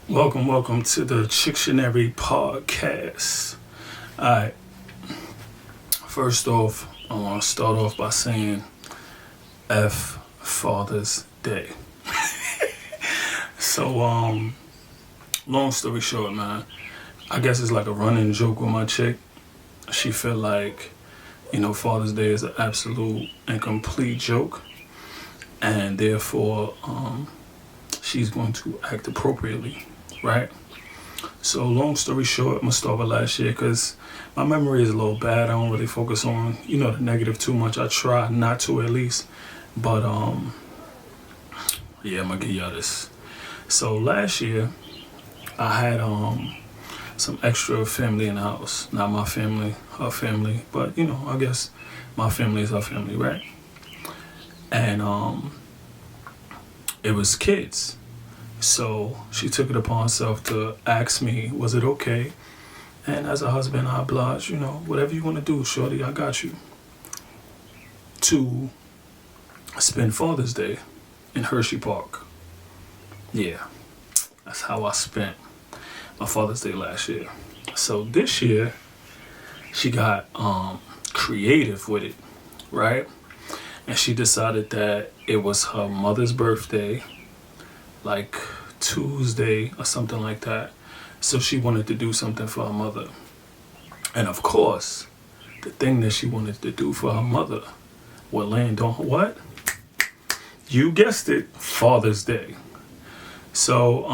Welcome to the Chictionary podcast. Alright, first off, I want to start off by saying F Father's Day. So, long story short, man, I guess it's like a running joke with my chick. She feel like, Father's Day is an absolute and complete joke, and therefore, she's going to act appropriately, right? So long story short, I'm gonna start with last year because my memory is a little bad. I don't really focus on the negative too much. I try not to at least, but yeah, I'm gonna give y'all this. So last year, I had some extra family in the house. Not my family, her family, but I guess my family is her family, right? And it was kids. So she took it upon herself to ask me, was it okay? And as a husband, I obliged, whatever you want to do, shorty, I got you. To spend Father's Day in Hershey Park. Yeah, that's how I spent my Father's Day last year. So this year, she got creative with it, right? And she decided that it was her mother's birthday, like Tuesday or something like that. So she wanted to do something for her mother. And of course, the thing that she wanted to do for her mother would land on what? You guessed it, Father's Day. So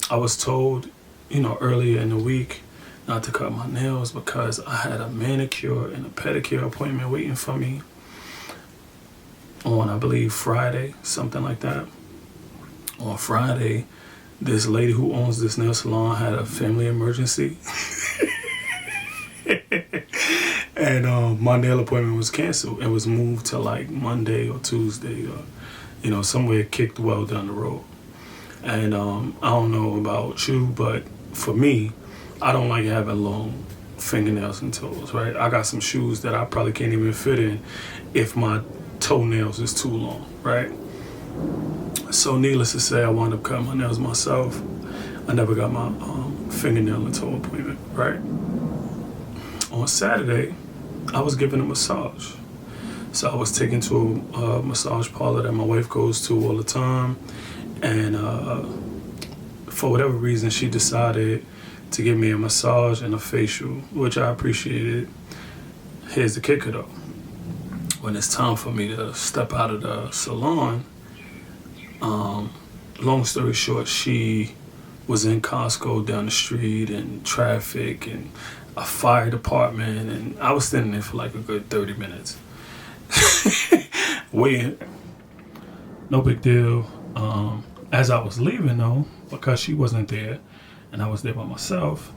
I was told, earlier in the week not to cut my nails because I had a manicure and a pedicure appointment waiting for me on, I believe, Friday, something like that. On Friday, this lady who owns this nail salon had a family emergency. And my nail appointment was canceled. It was moved to like Monday or Tuesday or, somewhere kicked well down the road. And I don't know about you, but for me, I don't like having long fingernails and toes, right? I got some shoes that I probably can't even fit in if my toenails is too long, right? So needless to say, I wound up cutting my nails myself. I never got my fingernail and toe appointment, right? On Saturday, I was given a massage. So I was taken to a massage parlor that my wife goes to all the time. And for whatever reason, she decided to give me a massage and a facial, which I appreciated. Here's the kicker though. When it's time for me to step out of the salon, long story short, she was in Costco down the street and traffic and a fire department, and I was standing there for like a good 30 minutes. Waiting. No big deal. As I was leaving though, because she wasn't there and I was there by myself,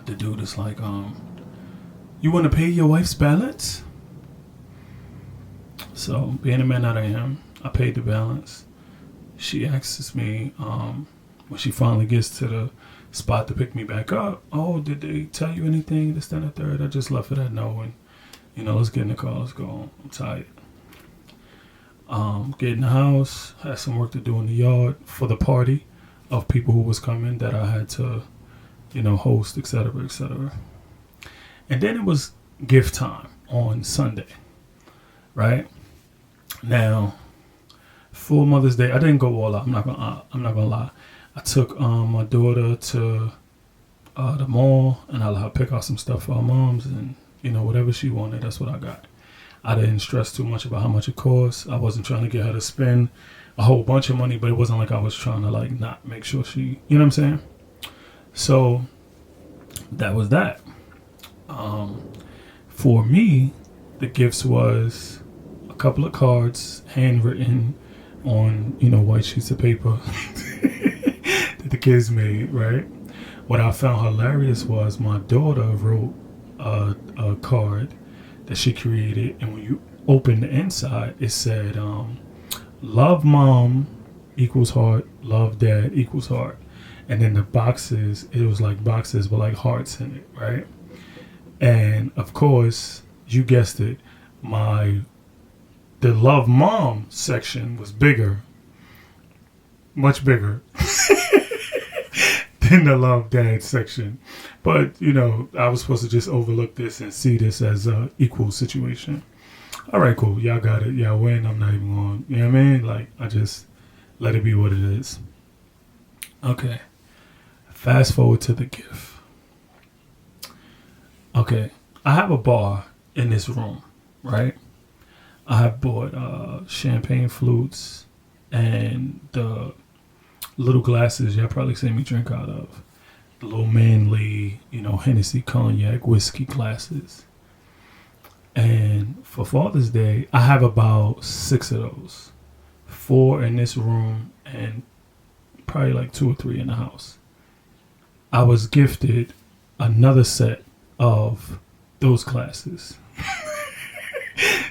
the dude is like, you want to pay your wife's balance? So being a man that I am, I paid the balance. She asks me, when she finally gets to the spot to pick me back up, oh, did they tell you anything, this, that, and the third? I just left it at no, and, let's get in the car, let's go. I'm tired. Get in the house, had some work to do in the yard for the party of people who was coming that I had to, host, etc., etc. And then it was gift time on Sunday, right? Now, for Mother's Day, I didn't go all out. I'm not gonna lie. I took my daughter to the mall, and I let her pick out some stuff for her mom's, and whatever she wanted, that's what I got. I didn't stress too much about how much it cost. I wasn't trying to get her to spend a whole bunch of money, but it wasn't like I was trying to like not make sure she, you know what I'm saying? So that was that. For me, the gifts was a couple of cards handwritten on, white sheets of paper that the kids made, right? What I found hilarious was my daughter wrote a card that she created, and when you open the inside, it said, love mom equals heart, love dad equals heart. And then the boxes, it was like boxes with like hearts in it, right? And of course, you guessed it, the love mom section was bigger, much bigger. in the love dad section. But, I was supposed to just overlook this and see this as a equal situation. All right, cool. Y'all got it. Y'all win. I'm not even going, you know what I mean? Like, I just let it be what it is. Okay. Fast forward to the gift. Okay. I have a bar in this room, right? I have bought champagne flutes and the little glasses y'all probably seen me drink out of. The little manly, Hennessy cognac whiskey glasses. And for Father's Day, I have about 6 of those. 4 in this room and probably like 2 or 3 in the house. I was gifted another set of those glasses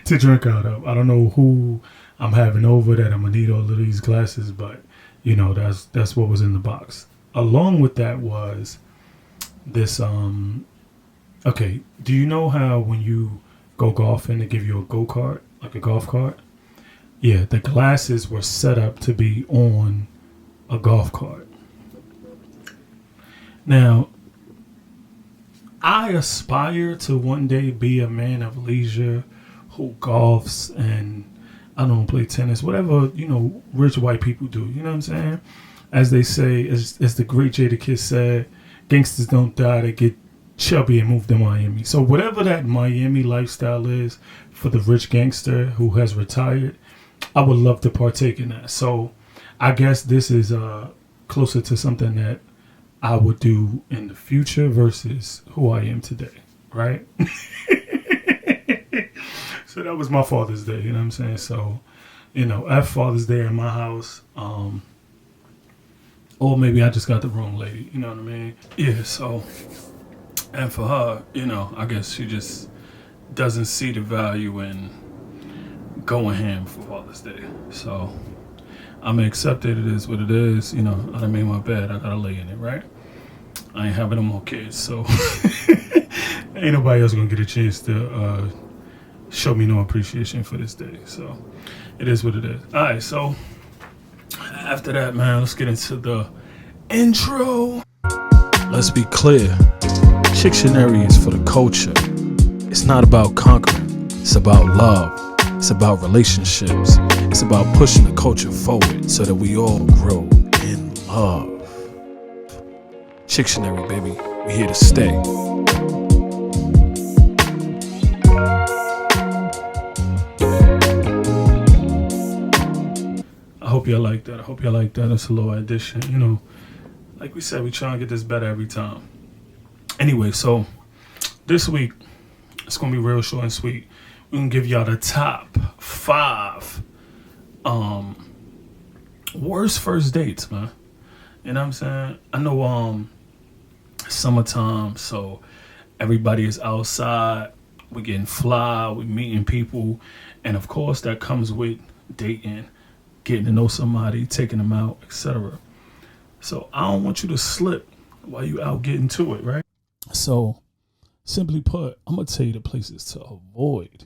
to drink out of. I don't know who I'm having over that I'm gonna need all of these glasses, but that's what was in the box. Along with that was this. Okay, do you know how when you go golfing they give you a go kart, like a golf cart? Yeah, the glasses were set up to be on a golf cart. Now, I aspire to one day be a man of leisure who golfs and I don't play tennis, whatever, rich white people do. You know what I'm saying? As they say, as the great Jadakiss said, gangsters don't die, they get chubby and move to Miami. So whatever that Miami lifestyle is for the rich gangster who has retired, I would love to partake in that. So I guess this is closer to something that I would do in the future versus who I am today, right? So that was my Father's Day, you know what I'm saying? So, at Father's Day in my house, or maybe I just got the wrong lady, you know what I mean? Yeah, so, and for her, I guess she just doesn't see the value in going ham for Father's Day. So, I'm gonna accept it is what it is. I done made my bed, I gotta lay in it, right? I ain't having no more kids, so ain't nobody else gonna get a chance to show me no appreciation for this day. So it is what it is. All right, so after that, man, let's get into the intro. Let's be clear. Chictionary is for the culture. It's not about conquering. It's about love. It's about relationships. It's about pushing the culture forward so that we all grow in love. Chictionary, baby. We're here to stay. I hope y'all like that. It's a little addition. Like we said, we try and get this better every time. Anyway, so this week, it's going to be real short and sweet. We're going to give y'all the top 5 worst first dates, man. You know what I'm saying? I know summertime, so everybody is outside. We're getting fly. We're meeting people. And, of course, that comes with dating, getting to know somebody, taking them out, etc. So I don't want you to slip while you out getting to it, right? So simply put, I'm going to tell you the places to avoid,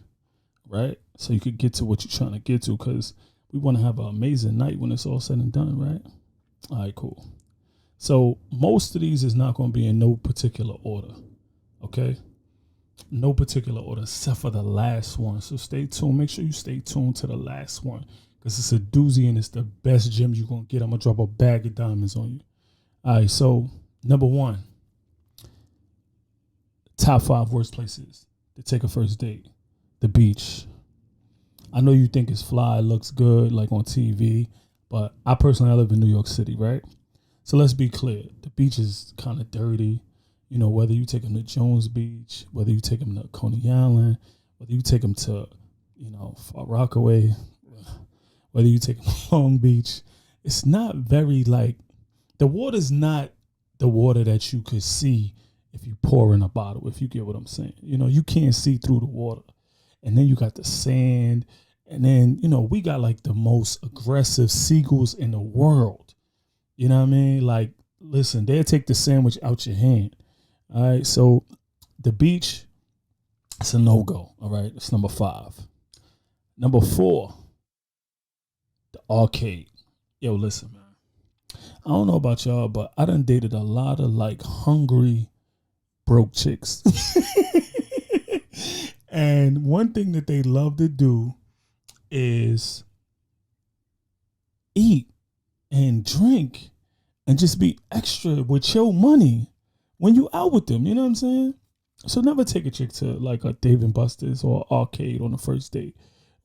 right? So you could get to what you're trying to get to, because we want to have an amazing night when it's all said and done, right? All right, cool. So most of these is not going to be in no particular order, okay? No particular order except for the last one. So stay tuned. Make sure you stay tuned to the last one, because it's a doozy and it's the best gems you're going to get. I'm going to drop a bag of diamonds on you. All right, so number 1, top 5 worst places to take a first date. The beach. I know you think it's fly, looks good, like on TV, but I live in New York City, right? So let's be clear. The beach is kind of dirty. Whether you take them to Jones Beach, whether you take them to Coney Island, whether you take them to, Far Rockaway, whether you take them to Long Beach, it's not very the water's not the water that you could see if you pour in a bottle, if you get what I'm saying. You can't see through the water. And then you got the sand. And then, we got the most aggressive seagulls in the world. You know what I mean? Listen, they'll take the sandwich out your hand. All right. So the beach, it's a no-go. All right. It's number 5. Number 4, the arcade. Yo, listen, man. I don't know about y'all, but I done dated a lot of like hungry broke chicks. And one thing that they love to do is eat and drink and just be extra with your money when you out with them. You know what I'm saying? So never take a chick to like a Dave and Buster's or arcade on the first date.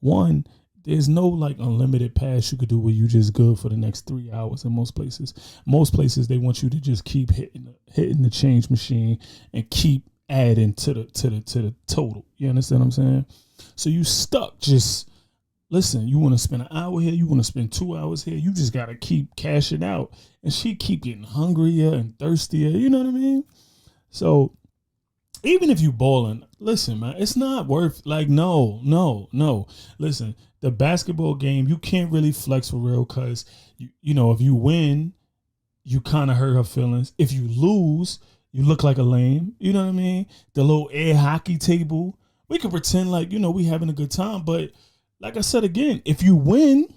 One, there's no like unlimited pass you could do where you just good for the next 3 hours in most places. Most places they want you to just keep hitting the change machine and keep adding to the total. You understand what I'm saying? So you stuck just listen, you want to spend an hour here, you want to spend 2 hours here, you just gotta keep cashing out. And she keep getting hungrier and thirstier, you know what I mean? So even if you balling, listen, man, it's not worth like no. Listen, the basketball game, you can't really flex for real because you know, if you win, you kind of hurt her feelings. If you lose, you look like a lame. You know what I mean? The little air hockey table, we can pretend like, you know, we having a good time, but like I said again, if you win,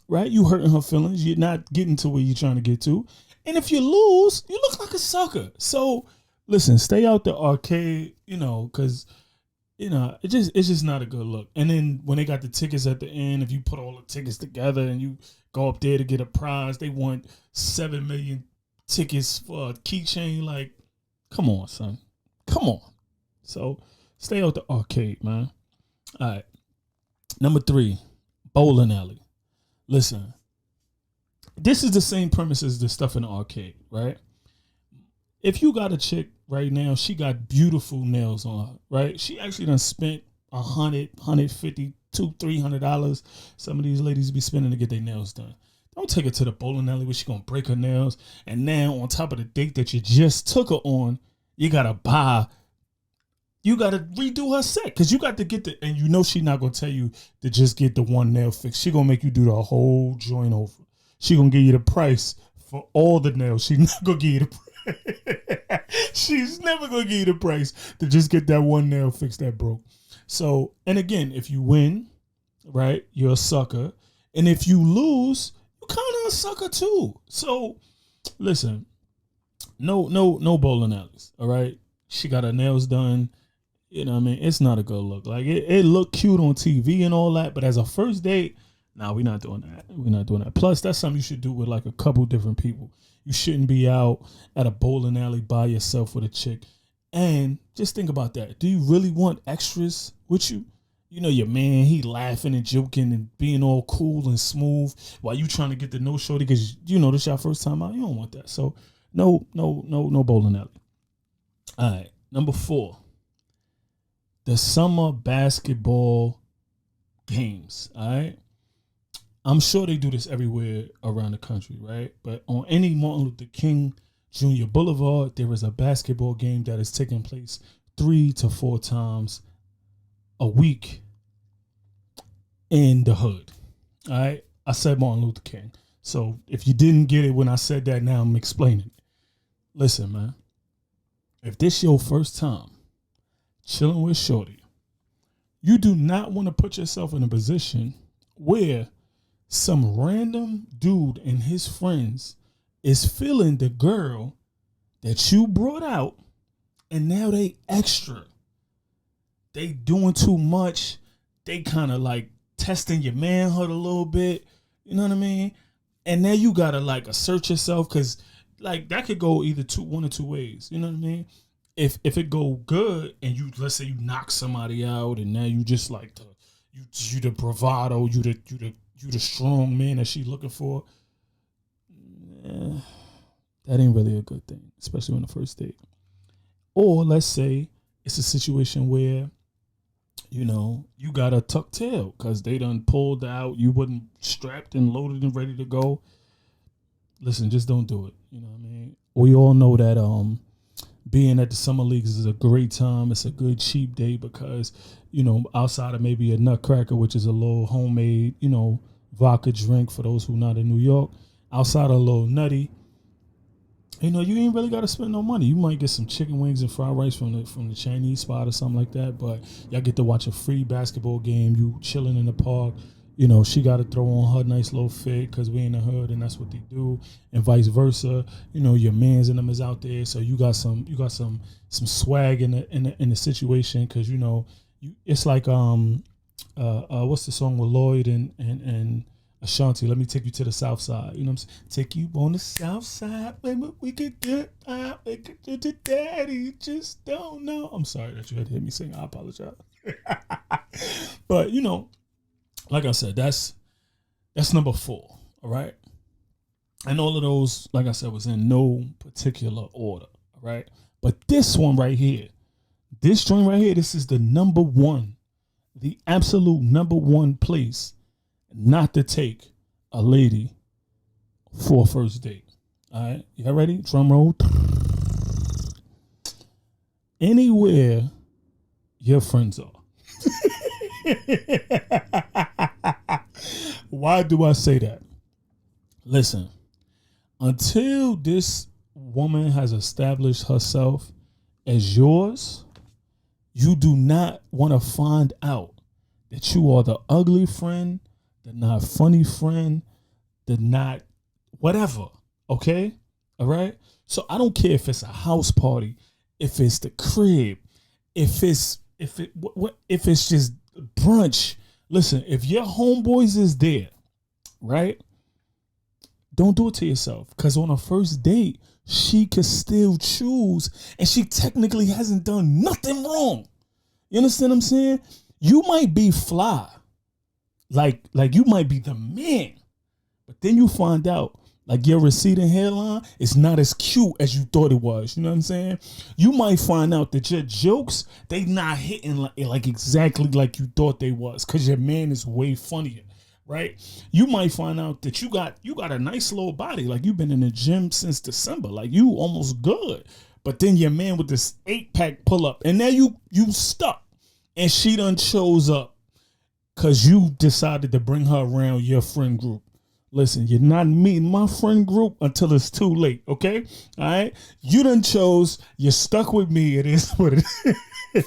right, you hurting her feelings. You're not getting to where you're trying to get to. And if you lose, you look like a sucker. So listen, stay out the arcade, you know, because you know it's just not a good look. And then when they got the tickets at the end, if you put all the tickets together and you go up there to get a prize, they want 7 million tickets for a keychain. Like, come on, son, come on. So stay out the arcade, man. All right. Number 3, bowling alley. Listen, this is the same premise as the stuff in the arcade, right? If you got a chick right now, she got beautiful nails on her, right? She actually done spent $100, $150, $200, $300. Some of these ladies be spending to get their nails done. Don't take her to the bowling alley where she gonna break her nails. And now on top of the date that you just took her on, you gotta redo her set because you got to get and you know she not gonna tell you to just get the one nail fixed. She gonna make you do the whole joint over. She gonna give you the price for all the nails. She not gonna give you the price. She's never gonna give you the price to just get that one nail fixed that broke. So, and again, if you win, right, you're a sucker, and if you lose, you kind of a sucker too. So, listen, no bowling alleys. All right, she got her nails done. You know what I mean? It's not a good look. Like it looked cute on TV and all that, but as a first date, nah, we're not doing that. We're not doing that. Plus, that's something you should do with like a couple different people. You shouldn't be out at a bowling alley by yourself with a chick. And just think about that. Do you really want extras with you? You know, your man, he laughing and joking and being all cool and smooth while you trying to get the no shorty because you know this your first time out. You don't want that. So no bowling alley. All right. Number 4. The summer basketball games. All right. I'm sure they do this everywhere around the country, right? But on any Martin Luther King Jr. Boulevard, there is a basketball game that is taking place 3 to 4 times a week in the hood. All right? I said Martin Luther King. So if you didn't get it when I said that, now I'm explaining it. Listen, man. If this your first time chilling with shorty, you do not want to put yourself in a position where some random dude and his friends is feeling the girl that you brought out and now they extra. They doing too much. They kind of like testing your manhood a little bit. You know what I mean? And now you gotta like assert yourself because like that could go either one or two ways. You know what I mean? If it go good and you, let's say you knock somebody out and now you just like you the bravado, you the strong man that she's looking for. That ain't really a good thing, especially on the first date. Or let's say it's a situation where, you know, you got a tuck tail because they done pulled out, you wasn't strapped and loaded and ready to go. Listen, just don't do it. You know what I mean? We all know that being at the summer leagues is a great time. It's a good cheap date because, you know, outside of maybe a nutcracker, which is a little homemade, you know, vodka drink for those who not in New York, outside of a little nutty, you know, you ain't really got to spend no money. You might get some chicken wings and fried rice from the Chinese spot or something like that, but y'all get to watch a free basketball game. You chilling in the park. You know, she got to throw on her nice little fit because we in the hood and that's what they do, and vice versa. You know, your man's and them is out there, so you got some swag in the situation because you know it's like what's the song with Lloyd and Ashanti? Let me take you to the south side. You know what I'm saying? Take you on the south side, baby. We could get out. We could get to daddy. You just don't know. I'm sorry that you had to hear me sing. I apologize. But you know, like I said, that's number 4. All right. And all of those, like I said, was in no particular order. All right. But this one right here, this joint right here, this is the number 1, the absolute number 1 place not to take a lady for a first date. All right. Y'all ready? Drum roll. Anywhere your friends are. Why do I say that? Listen, until this woman has established herself as yours, you do not want to find out that you are the ugly friend, the not funny friend, the not whatever. Okay? All right? So I don't care if it's a house party, if it's the crib, if it's just brunch. Listen, if your homeboys is there, right? Don't do it to yourself. Because on a first date, she could still choose. And she technically hasn't done nothing wrong. You understand what I'm saying? You might be fly. Like you might be the man. But then you find out, like your receding hairline is not as cute as you thought it was. You know what I'm saying? You might find out that your jokes, they not hitting like exactly like you thought they was. Because your man is way funnier. Right? You might find out that you got a nice little body, like you've been in the gym since December, like you almost good. But then your man with this 8-pack pull up, and now you stuck, and she done chose up because you decided to bring her around your friend group. Listen, you're not meeting my friend group until it's too late. Okay, all right. You done chose. You're stuck with me. It is what it is.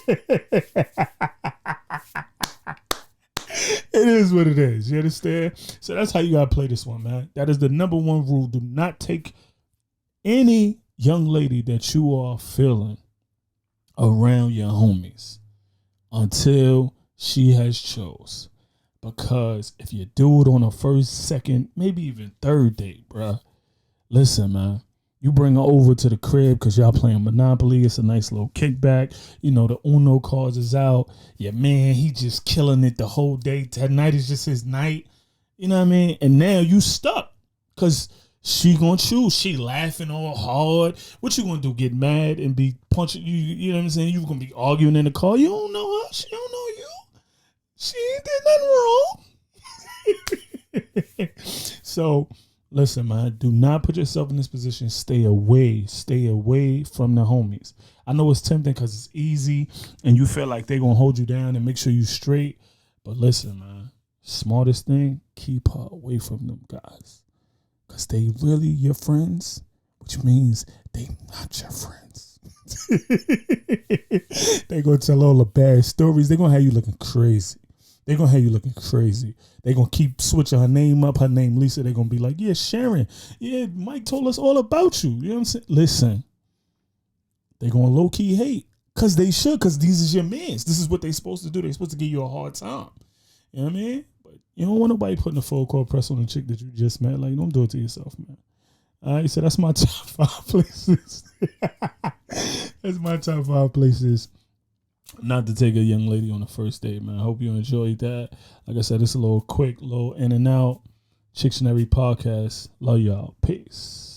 It is what it is. You understand? So that's how you gotta play this one, man. That is the number 1 rule. Do not take any young lady that you are feeling around your homies until she has chose. Because if you do it on a first, second, maybe even third date, bruh, listen, man. You bring her over to the crib because y'all playing Monopoly. It's a nice little kickback. You know, the Uno cards is out. Your man, he just killing it the whole day. Tonight is just his night. You know what I mean? And now you stuck because she gonna choose. She laughing all hard. What you gonna do? Get mad and be punching you? You know what I'm saying? You gonna be arguing in the car. You don't know her. She don't know you. She ain't did nothing wrong. So listen, man, do not put yourself in this position. Stay away from the homies. I know it's tempting because it's easy and you feel like they're going to hold you down and make sure you straight. But listen, man, smartest thing, keep her away from them guys. Because they really your friends, which means they not your friends. They going to tell all the bad stories. They're going to have you looking crazy. They're going to have you looking crazy. They're going to keep switching her name up. Her name, Lisa. They're going to be like, yeah, Sharon. Yeah, Mike told us all about you. You know what I'm saying? Listen, they're going to low-key hate. Because they should. Because these is your mans. This is what they're supposed to do. They're supposed to give you a hard time. You know what I mean? But you don't want nobody putting a full court press on a chick that you just met. Like, don't do it to yourself, man. All right, so that's my top 5 places. That's my top 5 places not to take a young lady on the first date, man. I hope you enjoyed that. Like I said, it's a little quick, little in and out. Chictionary podcast. Love y'all. Peace.